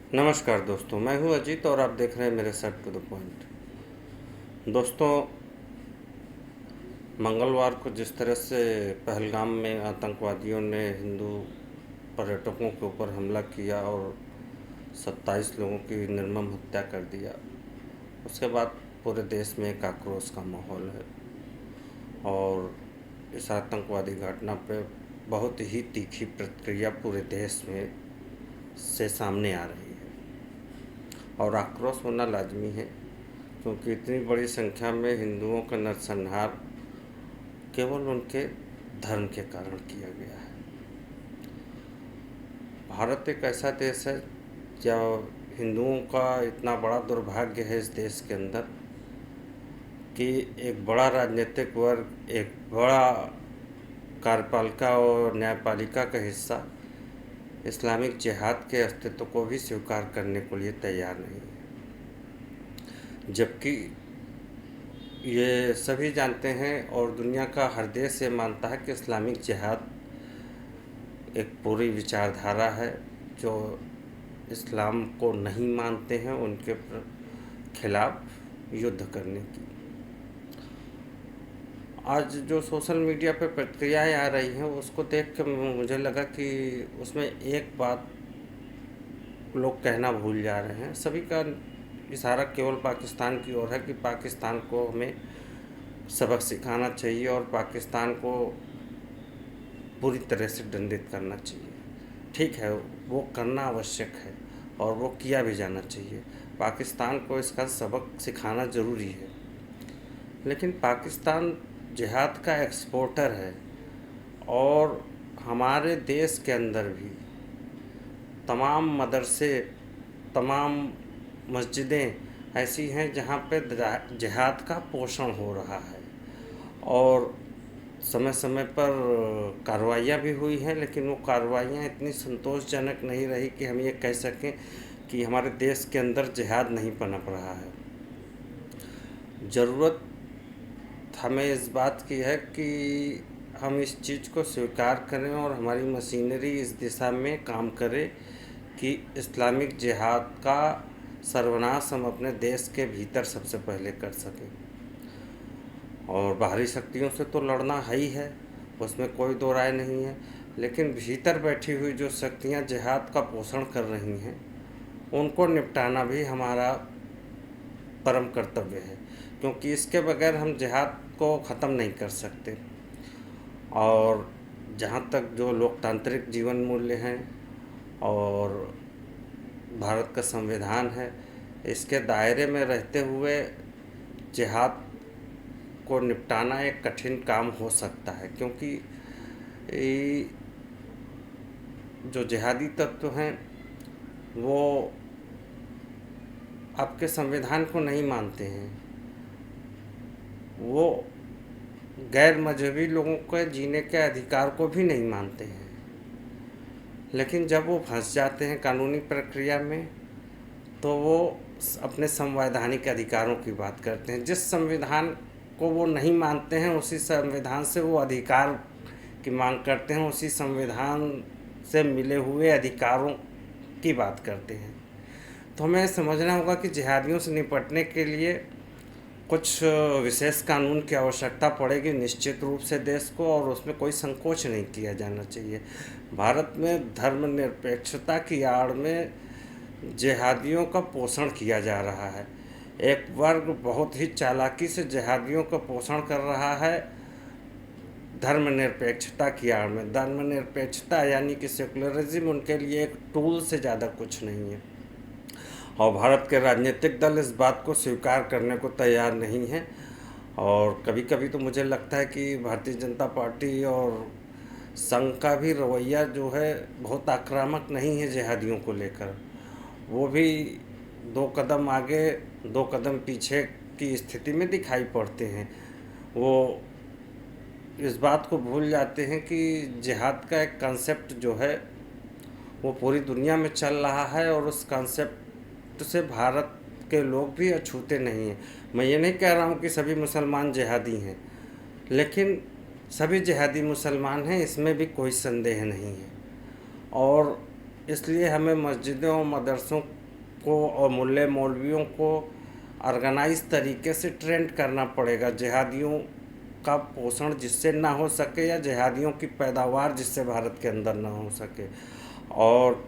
नमस्कार दोस्तों, मैं हूं अजीत और आप देख रहे हैं मेरे सेट टू द पॉइंट। दोस्तों, मंगलवार को जिस तरह से पहलगाम में आतंकवादियों ने हिंदू पर्यटकों के ऊपर हमला किया और 27 लोगों की निर्मम हत्या कर दिया, उसके बाद पूरे देश में एक आक्रोश का माहौल है और इस आतंकवादी घटना पे बहुत ही तीखी प्रतिक्रिया पूरे देश में से सामने आ रही है और आक्रोश होना लाजमी है, क्योंकि इतनी बड़ी संख्या में हिंदुओं का नरसंहार केवल उनके धर्म के कारण किया गया है। भारत एक ऐसा देश है जहाँ हिंदुओं का इतना बड़ा दुर्भाग्य है इस देश के अंदर कि एक बड़ा राजनीतिक वर्ग, एक बड़ा कार्यपालिका और न्यायपालिका का हिस्सा इस्लामिक जिहाद के अस्तित्व को भी स्वीकार करने के लिए तैयार नहीं है, जबकि ये सभी जानते हैं और दुनिया का हर देश ये मानता है कि इस्लामिक जिहाद एक पूरी विचारधारा है जो इस्लाम को नहीं मानते हैं उनके खिलाफ युद्ध करने की। आज जो सोशल मीडिया पे प्रतिक्रियाएँ आ रही हैं उसको देख के मुझे लगा कि उसमें एक बात लोग कहना भूल जा रहे हैं। सभी का इशारा केवल पाकिस्तान की ओर है कि पाकिस्तान को हमें सबक सिखाना चाहिए और पाकिस्तान को पूरी तरह से दंडित करना चाहिए। ठीक है, वो करना आवश्यक है और वो किया भी जाना चाहिए। पाकिस्तान को इसका सबक सिखाना ज़रूरी है, लेकिन पाकिस्तान जिहाद का एक्सपोर्टर है और हमारे देश के अंदर भी तमाम मदरसे, तमाम मस्जिदें ऐसी हैं जहाँ पे जिहाद का पोषण हो रहा है और समय समय पर कार्रवाइयाँ भी हुई हैं, लेकिन वो कार्रवाइयाँ इतनी संतोषजनक नहीं रही कि हम ये कह सकें कि हमारे देश के अंदर जिहाद नहीं पनप रहा है। ज़रूरत हमें इस बात की है कि हम इस चीज़ को स्वीकार करें और हमारी मशीनरी इस दिशा में काम करे कि इस्लामिक जिहाद का सर्वनाश हम अपने देश के भीतर सबसे पहले कर सकें। और बाहरी शक्तियों से तो लड़ना है ही है, उसमें कोई दो राय नहीं है, लेकिन भीतर बैठी हुई जो शक्तियां जिहाद का पोषण कर रही हैं उनको निपटाना भी हमारा परम कर्तव्य है, क्योंकि इसके बगैर हम जिहाद को ख़त्म नहीं कर सकते। और जहाँ तक जो लोकतांत्रिक जीवन मूल्य हैं और भारत का संविधान है, इसके दायरे में रहते हुए जिहाद को निपटाना एक कठिन काम हो सकता है, क्योंकि जो जिहादी तत्व हैं वो आपके संविधान को नहीं मानते हैं, वो गैर मजहबी लोगों के जीने के अधिकार को भी नहीं मानते हैं। लेकिन जब वो फंस जाते हैं कानूनी प्रक्रिया में तो वो अपने संवैधानिक अधिकारों की बात करते हैं। जिस संविधान को वो नहीं मानते हैं उसी संविधान से वो अधिकार की मांग करते हैं, उसी संविधान से मिले हुए अधिकारों की बात करते हैं। तो हमें समझना होगा कि जिहादियों से निपटने के लिए कुछ विशेष कानून की आवश्यकता पड़ेगी निश्चित रूप से देश को, और उसमें कोई संकोच नहीं किया जाना चाहिए। भारत में धर्मनिरपेक्षता की आड़ में जिहादियों का पोषण किया जा रहा है। एक वर्ग बहुत ही चालाकी से जिहादियों का पोषण कर रहा है धर्मनिरपेक्षता की आड़ में। धर्मनिरपेक्षता यानी कि सेकुलरिज्म उनके लिए एक टूल से ज़्यादा कुछ नहीं है और भारत के राजनीतिक दल इस बात को स्वीकार करने को तैयार नहीं है। और कभी कभी तो मुझे लगता है कि भारतीय जनता पार्टी और संघ का भी रवैया जो है बहुत आक्रामक नहीं है जिहादियों को लेकर। वो भी 2 कदम आगे 2 कदम पीछे की स्थिति में दिखाई पड़ते हैं। वो इस बात को भूल जाते हैं कि जिहाद का एक कॉन्सेप्ट जो है वो पूरी दुनिया में चल रहा है और उस कॉन्सेप्ट से भारत के लोग भी अछूते नहीं हैं। मैं ये नहीं कह रहा हूँ कि सभी मुसलमान जिहादी हैं, लेकिन सभी जिहादी मुसलमान हैं, इसमें भी कोई संदेह नहीं है। और इसलिए हमें मस्जिदों और मदरसों को और मुल्ले मौलवियों को ऑर्गेनाइज तरीके से ट्रेंड करना पड़ेगा, जिहादियों का पोषण जिससे ना हो सके या जिहादियों की पैदावार जिससे भारत के अंदर ना हो सके। और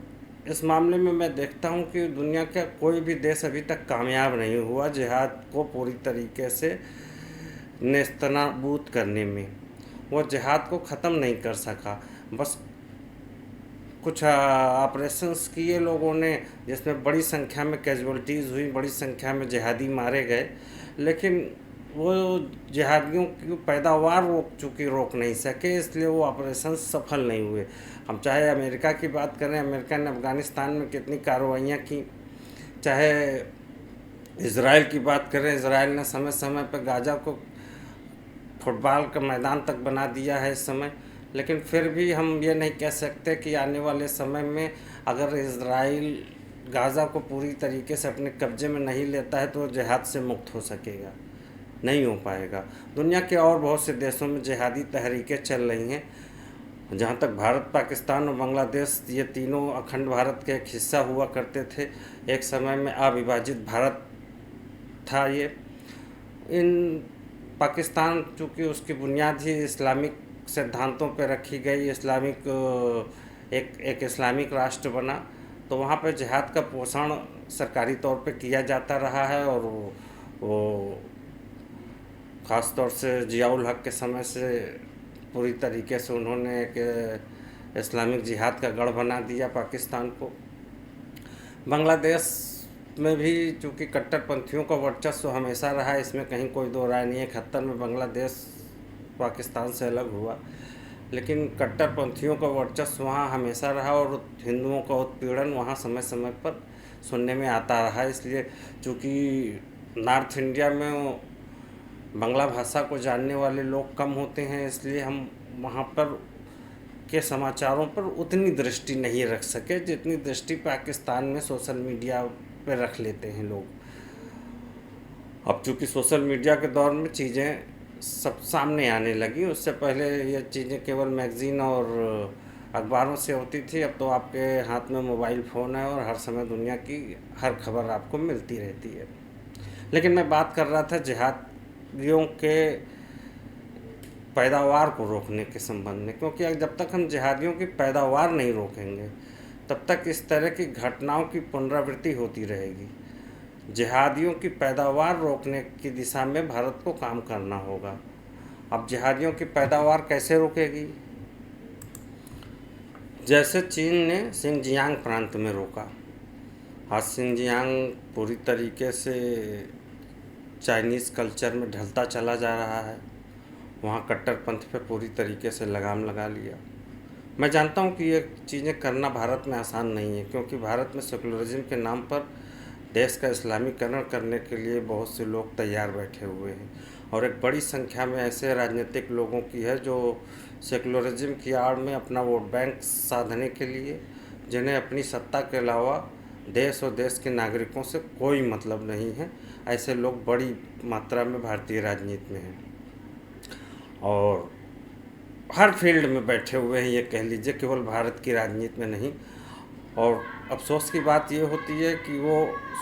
इस मामले में मैं देखता हूँ कि दुनिया का कोई भी देश अभी तक कामयाब नहीं हुआ जिहाद को पूरी तरीके से नेस्तनाबूद करने में। वो जिहाद को ख़त्म नहीं कर सका, बस कुछ ऑपरेशंस किए लोगों ने जिसमें बड़ी संख्या में कैजुअल्टीज़ हुई, बड़ी संख्या में जिहादी मारे गए, लेकिन वो जिहादियों की पैदावार रोक नहीं सके, इसलिए वो ऑपरेशन सफल नहीं हुए। हम चाहे अमेरिका की बात करें, अमेरिका ने अफ़गानिस्तान में कितनी कार्रवाइयाँ की, चाहे इज़राइल की बात करें, इज़राइल ने समय समय पर गाज़ा को फुटबॉल का मैदान तक बना दिया है इस समय, लेकिन फिर भी हम ये नहीं कह सकते कि आने वाले समय में अगर इज़राइल गाज़ा को पूरी तरीके से अपने कब्ज़े में नहीं लेता है तो जिहाद से मुक्त हो सकेगा, नहीं हो पाएगा। दुनिया के और बहुत से देशों में जिहादी तहरीकें चल रही हैं। जहाँ तक भारत, पाकिस्तान और बांग्लादेश, ये तीनों अखंड भारत के एक हिस्सा हुआ करते थे, एक समय में अविभाजित भारत था ये। इन पाकिस्तान चूँकि उसकी बुनियाद ही इस्लामिक सिद्धांतों पर रखी गई, एक इस्लामिक राष्ट्र बना, तो वहाँ पर जिहाद का पोषण सरकारी तौर पे किया जाता रहा है। और वो ख़ास तौर से ज़ियाउल हक़ के समय से पूरी तरीके से उन्होंने एक इस्लामिक जिहाद का गढ़ बना दिया पाकिस्तान को। बांग्लादेश में भी चूँकि कट्टरपंथियों का वर्चस्व हमेशा रहा है, इसमें कहीं कोई दो राय नहीं है। 71 में बांग्लादेश पाकिस्तान से अलग हुआ, लेकिन कट्टरपंथियों का वर्चस्व वहाँ हमेशा रहा और हिंदुओं का उत्पीड़न वहाँ समय समय पर सुनने में आता रहा। इसलिए चूँकि नॉर्थ इंडिया में बांग्ला भाषा को जानने वाले लोग कम होते हैं, इसलिए हम वहाँ पर के समाचारों पर उतनी दृष्टि नहीं रख सके जितनी दृष्टि पाकिस्तान में सोशल मीडिया पर रख लेते हैं लोग। अब चूँकि सोशल मीडिया के दौर में चीज़ें सब सामने आने लगी, उससे पहले ये चीज़ें केवल मैगज़ीन और अखबारों से होती थी। अब तो आपके हाथ में मोबाइल फ़ोन है और हर समय दुनिया की हर खबर आपको मिलती रहती है। लेकिन मैं बात कर रहा था जिहादियों के पैदावार को रोकने के संबंध में, क्योंकि जब तक हम जिहादियों की पैदावार नहीं रोकेंगे तब तक इस तरह की घटनाओं की पुनरावृत्ति होती रहेगी। जिहादियों की पैदावार रोकने की दिशा में भारत को काम करना होगा। अब जिहादियों की पैदावार कैसे रोकेगी? जैसे चीन ने सिंजियांग प्रांत में रोका। आज सिंजियांग पूरी तरीके से चाइनीज़ कल्चर में ढलता चला जा रहा है। वहाँ कट्टरपंथ पे पूरी तरीके से लगाम लगा लिया। मैं जानता हूँ कि ये चीज़ें करना भारत में आसान नहीं है, क्योंकि भारत में सेकुलरिज्म के नाम पर देश का इस्लामीकरण करने के लिए बहुत से लोग तैयार बैठे हुए हैं, और एक बड़ी संख्या में ऐसे राजनीतिक लोगों की है जो सेकुलरिज्म की आड़ में अपना वोट बैंक साधने के लिए, जिन्हें अपनी सत्ता के अलावा देश और देश के नागरिकों से कोई मतलब नहीं है, ऐसे लोग बड़ी मात्रा में भारतीय राजनीति में हैं और हर फील्ड में बैठे हुए हैं, ये कह लीजिए, केवल भारत की राजनीति में नहीं। और अफसोस की बात ये होती है कि वो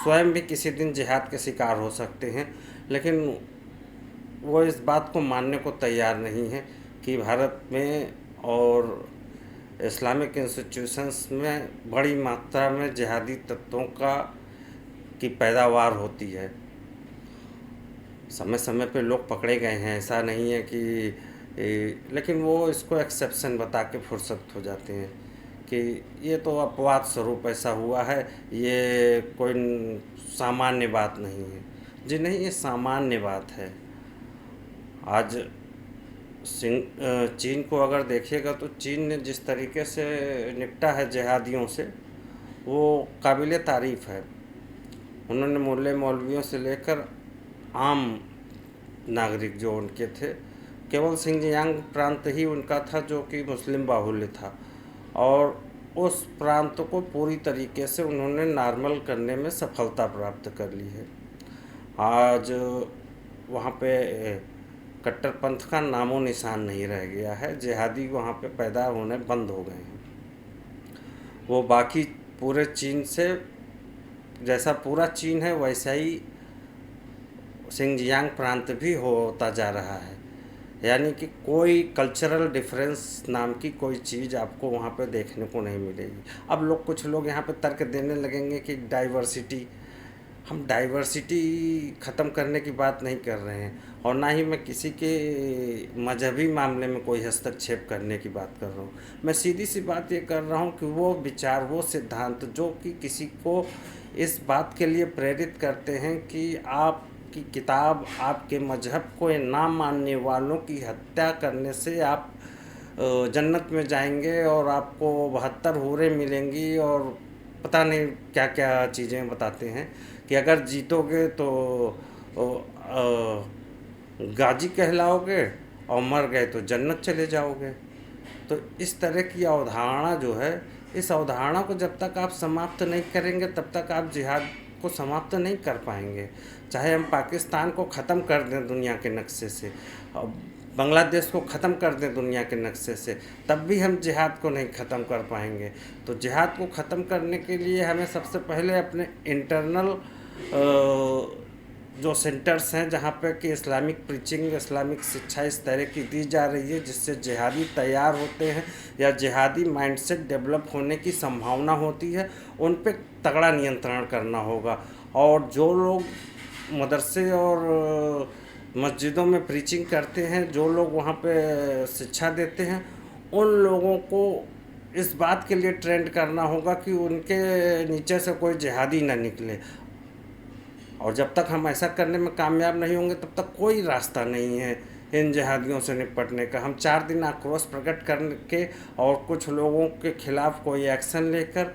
स्वयं भी किसी दिन जिहाद के शिकार हो सकते हैं, लेकिन वो इस बात को मानने को तैयार नहीं है कि भारत में और इस्लामिक इंस्टीट्यूशंस में बड़ी मात्रा में जिहादी तत्वों की पैदावार होती है। समय समय पे लोग पकड़े गए हैं, ऐसा नहीं है कि लेकिन वो इसको एक्सेप्शन बता के फुर्सत हो जाते हैं कि ये तो अपवाद स्वरूप ऐसा हुआ है, ये कोई सामान्य बात नहीं है। जी नहीं, ये सामान्य बात है। आज चीन को अगर देखिएगा तो चीन ने जिस तरीके से निपटा है जिहादियों से, वो काबिल तारीफ़ है। उन्होंने मुल्ले मौलवियों से लेकर आम नागरिक जो उनके थे, केवल सिंजियांग प्रांत ही उनका था जो कि मुस्लिम बाहुल्य था, और उस प्रांत को पूरी तरीके से उन्होंने नॉर्मल करने में सफलता प्राप्त कर ली है। आज वहाँ पे कट्टरपंथ का नामो निशान नहीं रह गया है, जिहादी वहाँ पे पैदा होने बंद हो गए हैं। वो बाकी पूरे चीन से जैसा पूरा चीन है वैसा ही सिंजियांग प्रांत भी होता जा रहा है। यानी कि कोई कल्चरल डिफरेंस नाम की कोई चीज़ आपको वहाँ पे देखने को नहीं मिलेगी। अब लोग कुछ लोग यहाँ पे तर्क देने लगेंगे कि डाइवर्सिटी, हम डाइवर्सिटी ख़त्म करने की बात नहीं कर रहे हैं, और ना ही मैं किसी के मजहबी मामले में कोई हस्तक्षेप करने की बात कर रहा हूँ। मैं सीधी सी बात ये कर रहा हूँ कि वो विचार, वो सिद्धांत जो कि किसी को इस बात के लिए प्रेरित करते हैं कि आपकी किताब आपके मजहब को ना मानने वालों की हत्या करने से आप जन्नत में जाएंगे और आपको 72 हूरें मिलेंगी और पता नहीं क्या क्या चीज़ें बताते हैं कि अगर जीतोगे तो गाजी कहलाओगे और मर गए तो जन्नत चले जाओगे। तो इस तरह की अवधारणा जो है, इस अवधारणा को जब तक आप समाप्त नहीं करेंगे तब तक आप जिहाद को समाप्त नहीं कर पाएंगे। चाहे हम पाकिस्तान को ख़त्म कर दें दुनिया के नक्शे से, बांग्लादेश को ख़त्म कर दें दुनिया के नक्शे से, तब भी हम जिहाद को नहीं ख़त्म कर पाएंगे। तो जिहाद को ख़त्म करने के लिए हमें सबसे पहले अपने इंटरनल जो सेंटर्स हैं जहाँ पे कि इस्लामिक प्रीचिंग, इस्लामिक शिक्षा इस तरह की दी जा रही है जिससे जिहादी तैयार होते हैं या जिहादी माइंडसेट डेवलप होने की संभावना होती है, उन पे तगड़ा नियंत्रण करना होगा। और जो लोग मदरसे और मस्जिदों में प्रीचिंग करते हैं, जो लोग वहाँ पे शिक्षा देते हैं, उन लोगों को इस बात के लिए ट्रेंड करना होगा कि उनके नीचे से कोई जिहादी ना निकले। और जब तक हम ऐसा करने में कामयाब नहीं होंगे तब तक कोई रास्ता नहीं है इन जिहादियों से निपटने का। हम 4 दिन आक्रोश प्रकट करके और कुछ लोगों के खिलाफ कोई एक्शन लेकर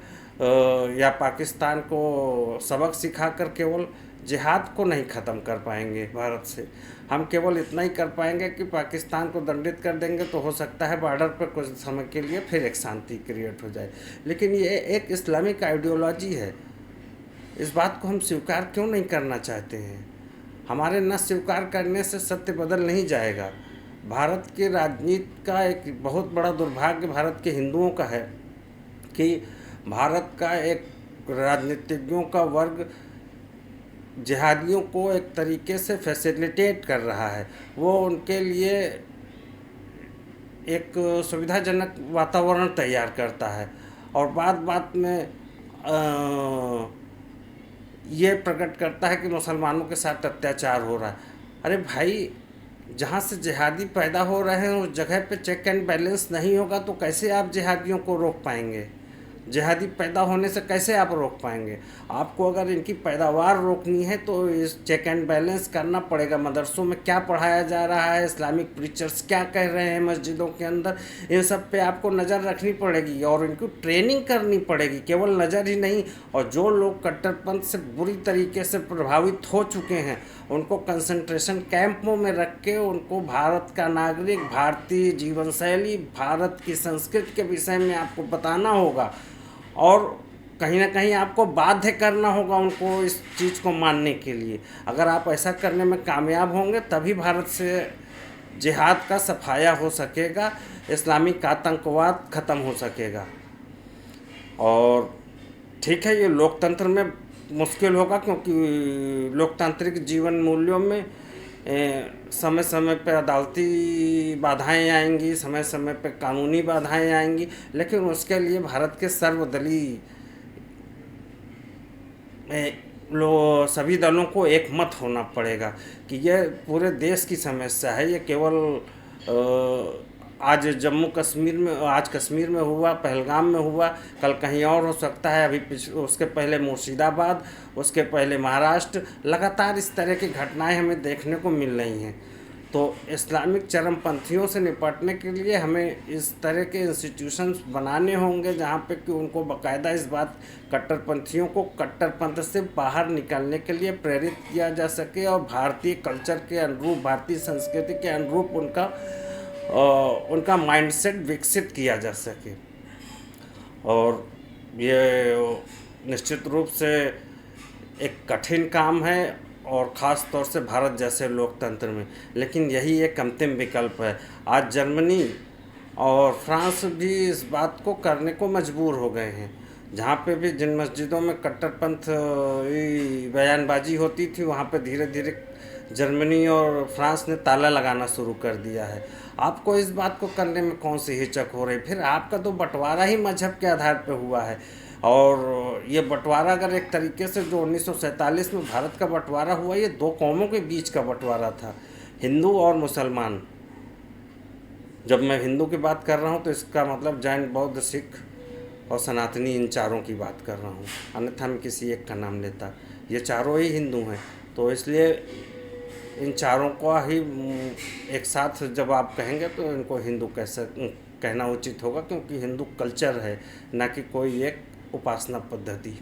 या पाकिस्तान को सबक सिखाकर केवल जिहाद को नहीं ख़त्म कर पाएंगे भारत से। हम केवल इतना ही कर पाएंगे कि पाकिस्तान को दंडित कर देंगे तो हो सकता है बॉर्डर पर कुछ समय के लिए फिर एक शांति क्रिएट हो जाए। लेकिन ये एक इस्लामिक आइडियोलॉजी है, इस बात को हम स्वीकार क्यों नहीं करना चाहते हैं? हमारे न स्वीकार करने से सत्य बदल नहीं जाएगा। भारत के राजनीति का एक बहुत बड़ा दुर्भाग्य भारत के हिंदुओं का है कि भारत का एक राजनीतिज्ञों का वर्ग जिहादियों को एक तरीके से फैसिलिटेट कर रहा है। वो उनके लिए एक सुविधाजनक वातावरण तैयार करता है और बात बात में ये प्रकट करता है कि मुसलमानों के साथ अत्याचार हो रहा है। अरे भाई, जहाँ से जिहादी पैदा हो रहे हैं उस जगह पे चेक एंड बैलेंस नहीं होगा तो कैसे आप जिहादियों को रोक पाएंगे? जिहादी पैदा होने से कैसे आप रोक पाएंगे? आपको अगर इनकी पैदावार रोकनी है तो इस चेक एंड बैलेंस करना पड़ेगा। मदरसों में क्या पढ़ाया जा रहा है, इस्लामिक प्रीचर्स क्या कह रहे हैं मस्जिदों के अंदर, इन सब पे आपको नज़र रखनी पड़ेगी और इनको ट्रेनिंग करनी पड़ेगी, केवल नज़र ही नहीं। और जो लोग कट्टरपंथ से बुरी तरीके से प्रभावित हो चुके हैं उनको कंसंट्रेशन कैंपों में रख के उनको भारत का नागरिक, भारतीय जीवन शैली, भारत की संस्कृति के विषय में आपको बताना होगा और कहीं ना कहीं आपको बाध्य करना होगा उनको इस चीज़ को मानने के लिए। अगर आप ऐसा करने में कामयाब होंगे तभी भारत से जिहाद का सफाया हो सकेगा, इस्लामिक आतंकवाद ख़त्म हो सकेगा। और ठीक है, ये लोकतंत्र में मुश्किल होगा क्योंकि लोकतांत्रिक जीवन मूल्यों में समय समय पर अदालती बाधाएं आएंगी, समय समय पर कानूनी बाधाएं आएंगी, लेकिन उसके लिए भारत के सर्वदलीय सभी दलों को एक मत होना पड़ेगा कि यह पूरे देश की समस्या है। ये केवल आज जम्मू कश्मीर में, आज कश्मीर में हुआ, पहलगाम में हुआ, कल कहीं और हो सकता है, अभी उसके पहले मुर्शिदाबाद, उसके पहले महाराष्ट्र, लगातार इस तरह की घटनाएं हमें देखने को मिल रही हैं। तो इस्लामिक चरमपंथियों से निपटने के लिए हमें इस तरह के इंस्टीट्यूशंस बनाने होंगे जहाँ पे कि उनको बाकायदा इस बात कट्टरपंथियों को कट्टरपंथ से बाहर निकलने के लिए प्रेरित किया जा सके और भारतीय कल्चर के अनुरूप, भारतीय संस्कृति के अनुरूप उनका माइंडसेट विकसित किया जा सके। और ये निश्चित रूप से एक कठिन काम है और ख़ास तौर से भारत जैसे लोकतंत्र में, लेकिन यही एक अंतिम विकल्प है। आज जर्मनी और फ्रांस भी इस बात को करने को मजबूर हो गए हैं। जहाँ पे भी जिन मस्जिदों में कट्टरपंथ बयानबाजी होती थी, वहाँ पे धीरे धीरे जर्मनी और फ्रांस ने ताला लगाना शुरू कर दिया है। आपको इस बात को करने में कौन सी हिचक हो रही? फिर आपका तो बंटवारा ही मजहब के आधार पर हुआ है। और ये बंटवारा अगर एक तरीके से जो 1947 में भारत का बंटवारा हुआ, ये दो कौमों के बीच का बंटवारा था, हिंदू और मुसलमान। जब मैं हिंदू की बात कर रहा हूँ तो इसका मतलब जैन, बौद्ध, सिख और सनातनी, इन चारों की बात कर रहा हूँ, अन्यथा मैं किसी एक का नाम लेता। ये चारों ही हिंदू हैं, तो इसलिए इन चारों को ही एक साथ जब आप कहेंगे तो इनको हिंदू कहना उचित होगा, क्योंकि हिंदू कल्चर है, ना कि कोई एक उपासना पद्धति।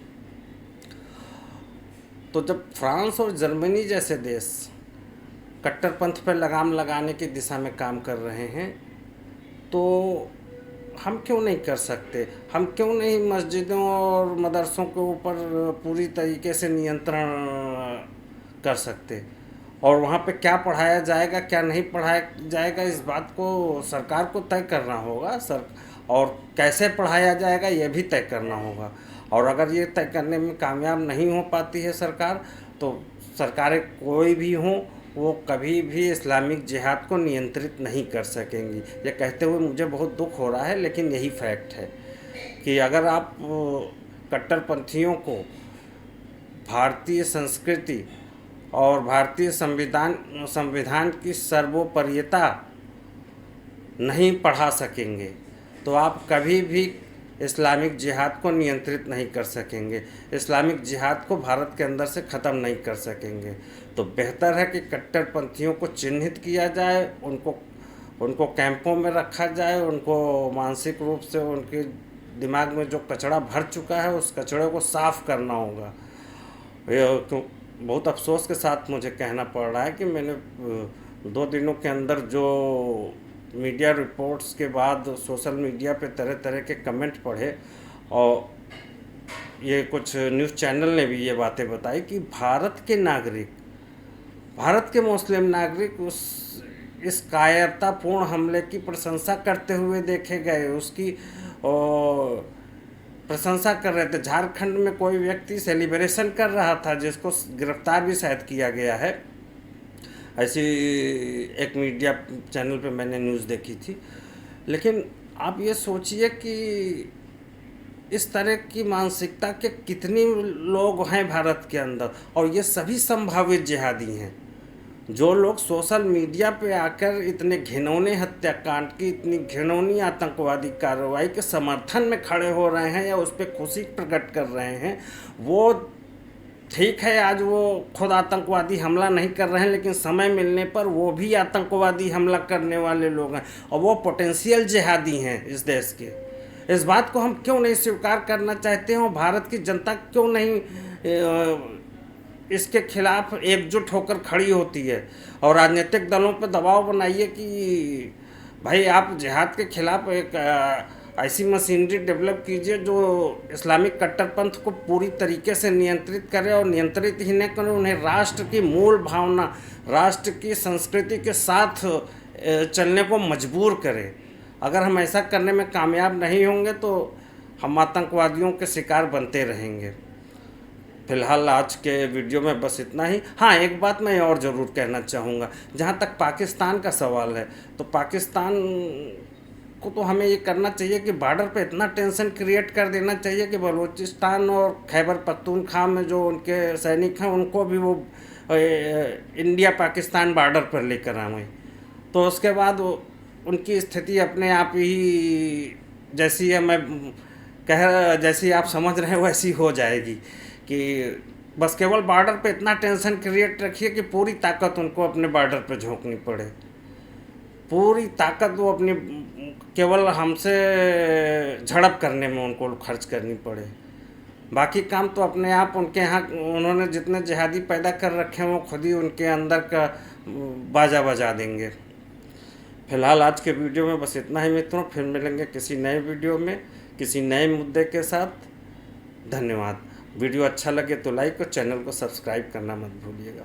तो जब फ्रांस और जर्मनी जैसे देश कट्टरपंथ पर लगाम लगाने की दिशा में काम कर रहे हैं, तो हम क्यों नहीं कर सकते? हम क्यों नहीं मस्जिदों और मदरसों के ऊपर पूरी तरीके से नियंत्रण कर सकते? और वहाँ पे क्या पढ़ाया जाएगा, क्या नहीं पढ़ाया जाएगा, इस बात को सरकार को तय करना होगा और कैसे पढ़ाया जाएगा ये भी तय करना होगा। और अगर ये तय करने में कामयाब नहीं हो पाती है सरकार, तो सरकारें कोई भी हों, वो कभी भी इस्लामिक जिहाद को नियंत्रित नहीं कर सकेंगी। ये कहते हुए मुझे बहुत दुख हो रहा है, लेकिन यही फैक्ट है कि अगर आप कट्टरपंथियों को भारतीय संस्कृति और भारतीय संविधान की सर्वोपरियता नहीं पढ़ा सकेंगे, तो आप कभी भी इस्लामिक जिहाद को नियंत्रित नहीं कर सकेंगे, इस्लामिक जिहाद को भारत के अंदर से ख़त्म नहीं कर सकेंगे। तो बेहतर है कि कट्टरपंथियों को चिन्हित किया जाए, उनको कैंपों में रखा जाए, उनको मानसिक रूप से उनके दिमाग में जो कचरा भर चुका है उस कचड़े को साफ़ करना होगा। तो बहुत अफसोस के साथ मुझे कहना पड़ रहा है कि मैंने 2 दिनों के अंदर जो मीडिया रिपोर्ट्स के बाद सोशल मीडिया पे तरह तरह के कमेंट पढ़े, और ये कुछ न्यूज़ चैनल ने भी ये बातें बताई कि भारत के मुस्लिम नागरिक इस कायरतापूर्ण हमले की प्रशंसा करते हुए देखे गए, उसकी प्रशंसा कर रहे थे। झारखंड में कोई व्यक्ति सेलिब्रेशन कर रहा था, जिसको गिरफ्तार भी शायद किया गया है। ऐसी एक मीडिया चैनल पे मैंने न्यूज़ देखी थी। लेकिन आप ये सोचिए कि इस तरह की मानसिकता के कितने लोग हैं भारत के अंदर, और ये सभी संभावित जिहादी हैं। जो लोग सोशल मीडिया पे आकर इतने घिनौने हत्याकांड की, इतनी घिनौनी आतंकवादी कार्रवाई के समर्थन में खड़े हो रहे हैं या उस पर खुशी प्रकट कर रहे हैं, वो ठीक है, आज वो खुद आतंकवादी हमला नहीं कर रहे हैं, लेकिन समय मिलने पर वो भी आतंकवादी हमला करने वाले लोग हैं, और वो पोटेंशियल जिहादी हैं इस देश के। इस बात को हम क्यों नहीं स्वीकार करना चाहते हैं, और भारत की जनता क्यों नहीं इसके खिलाफ एकजुट होकर खड़ी होती है? और राजनीतिक दलों पर दबाव बनाइए कि भाई आप जिहाद के खिलाफ एक ऐसी मशीनरी डेवलप कीजिए जो इस्लामिक कट्टरपंथ को पूरी तरीके से नियंत्रित करे, और नियंत्रित ही न करे, उन्हें राष्ट्र की मूल भावना, राष्ट्र की संस्कृति के साथ चलने को मजबूर करे। अगर हम ऐसा करने में कामयाब नहीं होंगे तो हम आतंकवादियों के शिकार बनते रहेंगे। फिलहाल आज के वीडियो में बस इतना ही। हाँ, एक बात मैं और ज़रूर कहना चाहूँगा, जहाँ तक पाकिस्तान का सवाल है, तो पाकिस्तान को तो हमें ये करना चाहिए कि बॉर्डर पे इतना टेंशन क्रिएट कर देना चाहिए कि बलूचिस्तान और खैबर पख्तूनख्वा में जो उनके सैनिक हैं उनको भी वो इंडिया पाकिस्तान बॉर्डर पर लेकर आएँ। तो उसके बाद उनकी स्थिति अपने आप ही जैसी आप समझ रहे हैं वैसी हो जाएगी, कि बस केवल बॉर्डर पे इतना टेंशन क्रिएट रखिए कि पूरी ताकत उनको अपने बॉर्डर पे झोंकनी पड़े, पूरी ताकत वो अपनी केवल हमसे झड़प करने में उनको खर्च करनी पड़े। बाकी काम तो अपने आप उनके यहाँ, उन्होंने जितने जिहादी पैदा कर रखे हैं वो खुद ही उनके अंदर का बाजा बजा देंगे। फिलहाल आज के वीडियो में बस इतना ही मित्रों, फिर मिलेंगे किसी नए वीडियो में किसी नए मुद्दे के साथ। धन्यवाद। वीडियो अच्छा लगे तो लाइक और चैनल को सब्सक्राइब करना मत भूलिएगा।